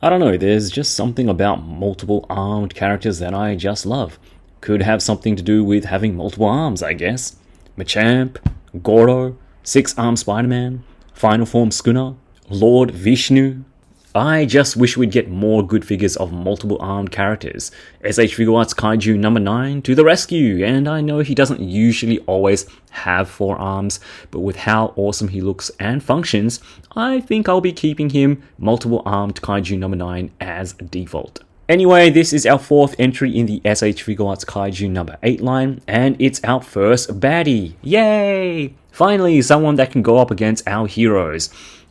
I don't know, there's just something about multiple armed characters that I just love. Could have something to do with having multiple arms, I guess. Machamp, Goro, Six-Armed Spider-Man, Final Form Schooner, Lord Vishnu. I just wish we'd get more good figures of multiple armed characters. S.H.Figuarts Kaiju No.9 to the rescue, and I know he doesn't usually always have 4 arms, but with how awesome he looks and functions, I think I'll be keeping him multiple armed Kaiju No.9 as default. Anyway, this is our 4th entry in the S.H.Figuarts Kaiju No.8 line, and it's our first baddie. Yay! Finally, someone that can go up against our heroes.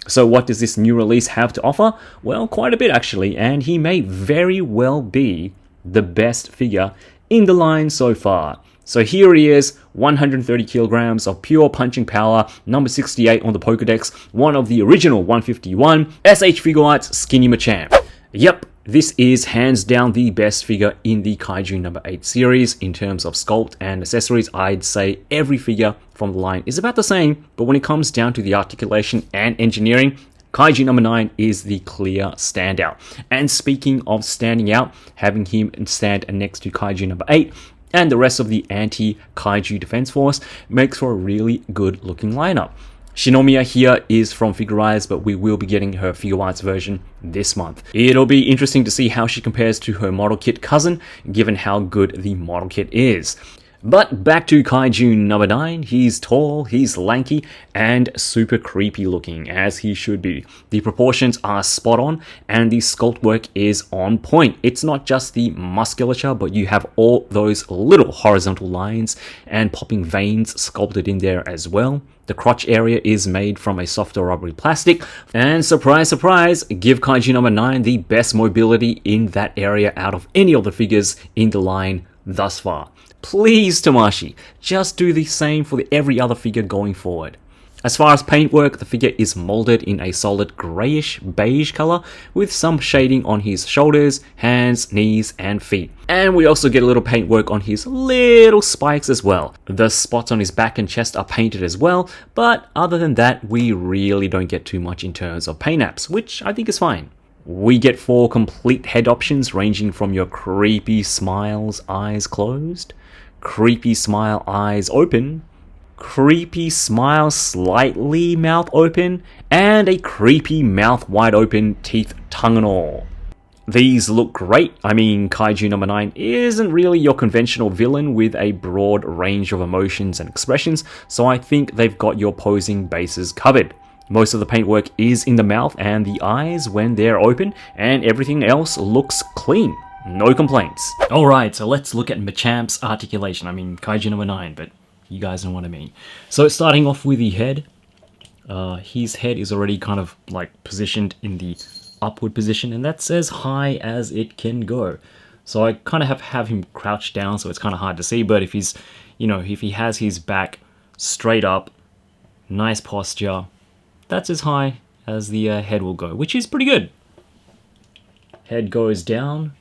So what does this new release have to offer? Well, quite a bit actually, and he may very well be the best figure in the line so far. So here he is, 130 kilograms of pure punching power, number 68 on the Pokedex, one of the original 151, S.H.Figuarts Skinny Machamp. Yep, this is hands down the best figure in the Kaiju No.8 series. In terms of sculpt and accessories, I'd say every figure from the line is about the same, but when it comes down to the articulation and engineering, Kaiju No.9 is the clear standout. And speaking of standing out, having him stand next to Kaiju No.8 and the rest of the anti-Kaiju defense force makes for a really good looking lineup. Shinomiya here is from Figure but we will be getting her Figuarts version this month. It'll be interesting to see how she compares to her model kit cousin, given how good the model kit is. But back to Kaiju No.9, he's tall, he's lanky, and super creepy looking, as he should be. The proportions are spot on, and the sculpt work is on point. It's not just the musculature, but you have all those little horizontal lines and popping veins sculpted in there as well. The crotch area is made from a softer rubbery plastic, and surprise, surprise, give Kaiju No.9 the best mobility in that area out of any of the figures in the line thus far. Please, Tamashii, just do the same for every other figure going forward. As far as paintwork, the figure is molded in a solid greyish beige color with some shading on his shoulders, hands, knees, and feet. And we also get a little paintwork on his little spikes as well. The spots on his back and chest are painted as well, but other than that, we really don't get too much in terms of paint apps, which I think is fine. We get 4 complete head options ranging from your creepy smiles, eyes closed, creepy smile, eyes open, creepy smile, slightly mouth open, and a creepy mouth wide open, teeth, tongue and all. These look great. I mean, Kaiju No.9 isn't really your conventional villain with a broad range of emotions and expressions, so I think they've got your posing bases covered. Most of the paintwork is in the mouth and the eyes when they're open, and everything else looks clean. No complaints. Alright, so let's look at Machamp's articulation. I mean, Kaiju No.9, but you guys know what I mean. So starting off with the head, his head is already kind of like positioned in the upward position, and that's as high as it can go. So I kind of have him crouched down, so it's kind of hard to see, but if he's, if he has his back straight up, nice posture, that's as high as the head will go, which is pretty good. Head goes down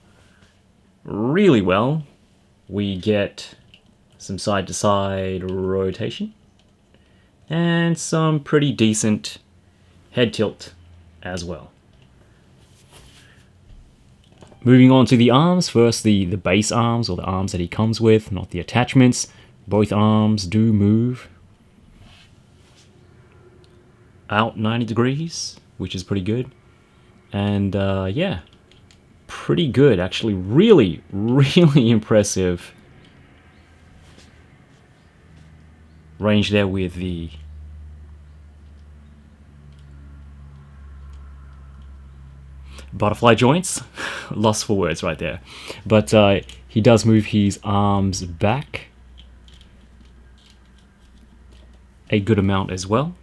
really well. We get some side-to-side rotation and some pretty decent head tilt as well. Moving on to the arms, first the base arms, or the arms that he comes with, not the attachments. Both arms do move out 90 degrees, which is pretty good. And yeah, pretty good actually. Really, really impressive range there with the butterfly joints. Lost for words right there. But he does move his arms back a good amount as well.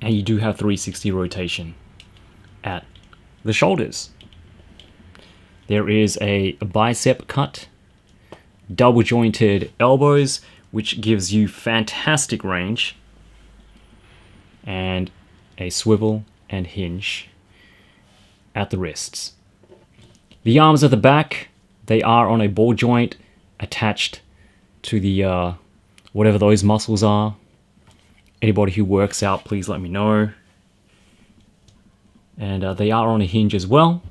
And you do have 360 rotation at the shoulders. There is a bicep cut, double jointed elbows, which gives you fantastic range, and a swivel and hinge at the wrists. The arms at the back, they are on a ball joint attached to the whatever those muscles are. Anybody who works out, please let me know. And they are on a hinge as well.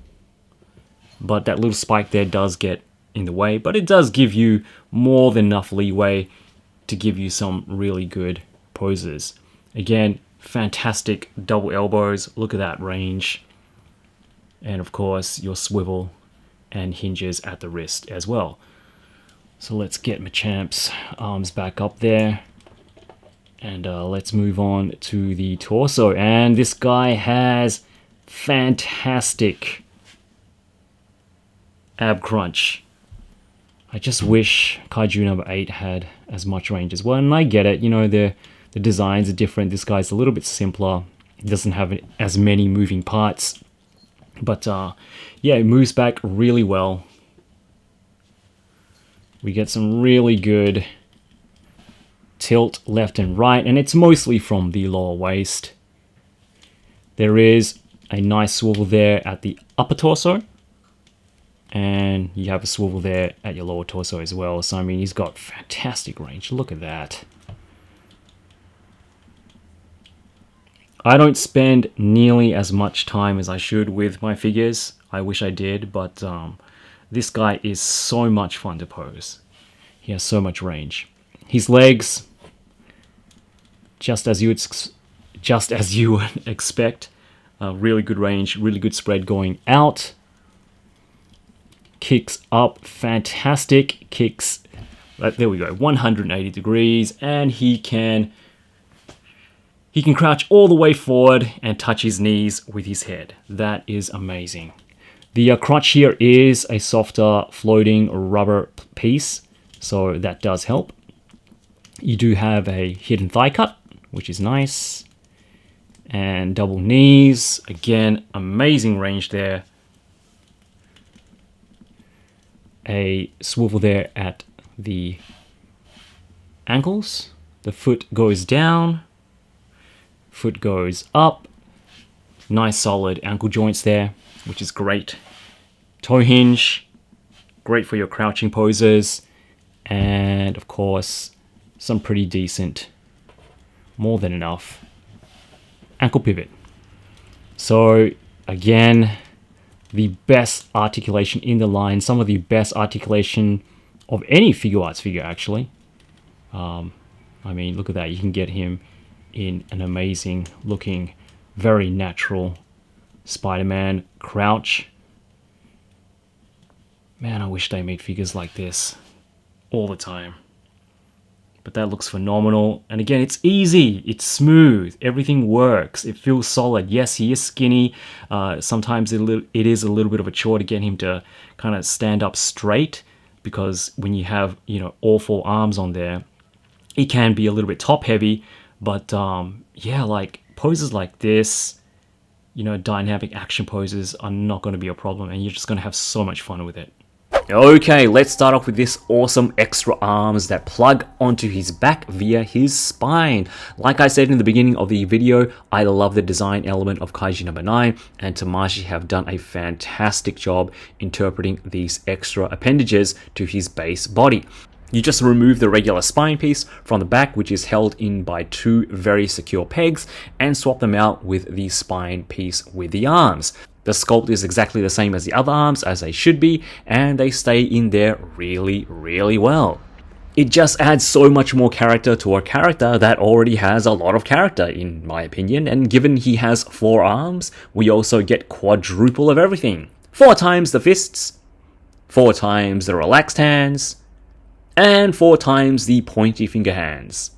But that little spike there does get in the way. But it does give you more than enough leeway to give you some really good poses. Again, fantastic double elbows. Look at that range. And of course, your swivel and hinges at the wrist as well. So let's get Machamp's arms back up there. And let's move on to the torso. And this guy has fantastic ab crunch. I just wish Kaiju No.8 had as much range as well. And I get it, you know, the designs are different. This guy's a little bit simpler. He doesn't have as many moving parts. But yeah, it moves back really well. We get some really good tilt left and right, and it's mostly from the lower waist. There is a nice swivel there at the upper torso, and you have a swivel there at your lower torso as well. So I mean, he's got fantastic range. Look at that. I don't spend nearly as much time as I should with my figures. I wish I did, but this guy is so much fun to pose. He has so much range. His legs, just as you would expect, really good range, really good spread going out. Kicks up, fantastic kicks. There we go, 180 degrees, and he can crouch all the way forward and touch his knees with his head. That is amazing. The crotch here is a softer floating rubber piece, so that does help. You do have a hidden thigh cut, which is nice. And double knees, again, amazing range there. A swivel there at the ankles. The foot goes down. Foot goes up. Nice solid ankle joints there, which is great. Toe hinge, great for your crouching poses. And of course, some pretty decent, more than enough, ankle pivot. So again, the best articulation in the line, some of the best articulation of any Figuarts figure actually. I mean, look at that. You can get him in an amazing looking, very natural Spider-Man crouch. Man, I wish they made figures like this all the time. But that looks phenomenal. And again, it's easy, it's smooth, everything works, it feels solid. Yes, he is skinny. Sometimes it is a little bit of a chore to get him to kind of stand up straight, because when you have, you know, all four arms on there, it can be a little bit top heavy. But yeah, like poses like this, you know, dynamic action poses are not going to be a problem, and you're just going to have so much fun with it. Okay, let's start off with this awesome extra arms that plug onto his back via his spine. Like I said in the beginning of the video, I love the design element of Kaiju No.9, and Tamashii have done a fantastic job interpreting these extra appendages to his base body. You just remove the regular spine piece from the back, which is held in by two very secure pegs, and swap them out with the spine piece with the arms. The sculpt is exactly the same as the other arms, as they should be, and they stay in there really, really well. It just adds so much more character to a character that already has a lot of character, in my opinion, and given he has 4 arms, we also get quadruple of everything. 4 times the fists, 4 times the relaxed hands, and 4 times the pointy finger hands.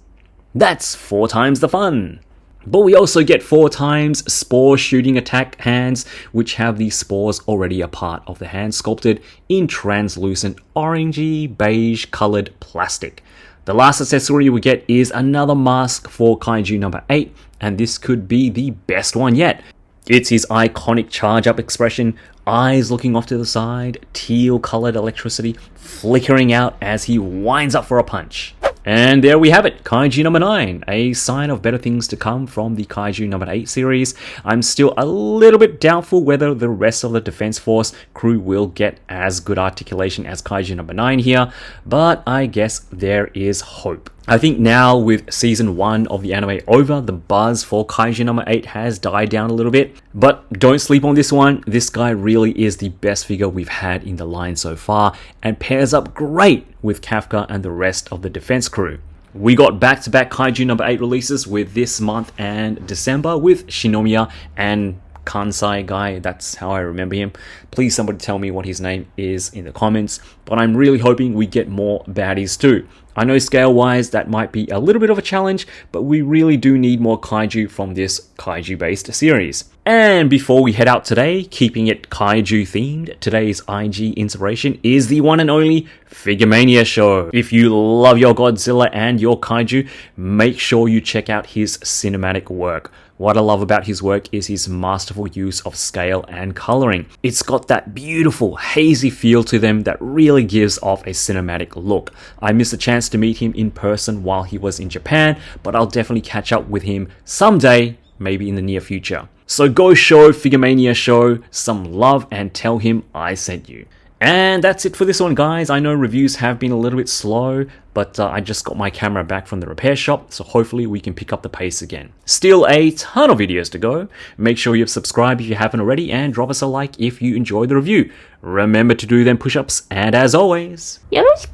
That's 4 times the fun. But we also get 4 times spore shooting attack hands, which have the spores already a part of the hand sculpted in translucent orangey beige colored plastic. The last accessory we get is another mask for Kaiju No.8, and this could be the best one yet. It's his iconic charge up expression, eyes looking off to the side, teal colored electricity flickering out as he winds up for a punch. And there we have it, Kaiju No.9, a sign of better things to come from the Kaiju No.8 series. I'm still a little bit doubtful whether the rest of the Defense Force crew will get as good articulation as Kaiju No.9 here, but I guess there is hope. I think now with season 1 of the anime over, the buzz for Kaiju No.8 has died down a little bit. But don't sleep on this one. This guy really is the best figure we've had in the line so far and pairs up great with Kafka and the rest of the defense crew. We got back-to-back Kaiju No.8 releases with this month and December with Shinomiya and Kansai guy, that's how I remember him. Please somebody tell me what his name is in the comments, but I'm really hoping we get more baddies too. I know scale-wise that might be a little bit of a challenge, but we really do need more kaiju from this kaiju-based series. And before we head out today, keeping it kaiju themed, today's IG inspiration is the one and only Figureshowmania show. If you love your Godzilla and your kaiju, make sure you check out his cinematic work. What I love about his work is his masterful use of scale and coloring. It's got that beautiful, hazy feel to them that really gives off a cinematic look. I missed a chance to meet him in person while he was in Japan, but I'll definitely catch up with him someday, maybe in the near future. So go show Figureshowmania show some love and tell him I sent you. And that's it for this one, guys. I know reviews have been a little bit slow, but I just got my camera back from the repair shop, so hopefully we can pick up the pace again. Still a ton of videos to go. Make sure you've subscribed if you haven't already, and drop us a like if you enjoyed the review. Remember to do them push-ups, and as always, よろしく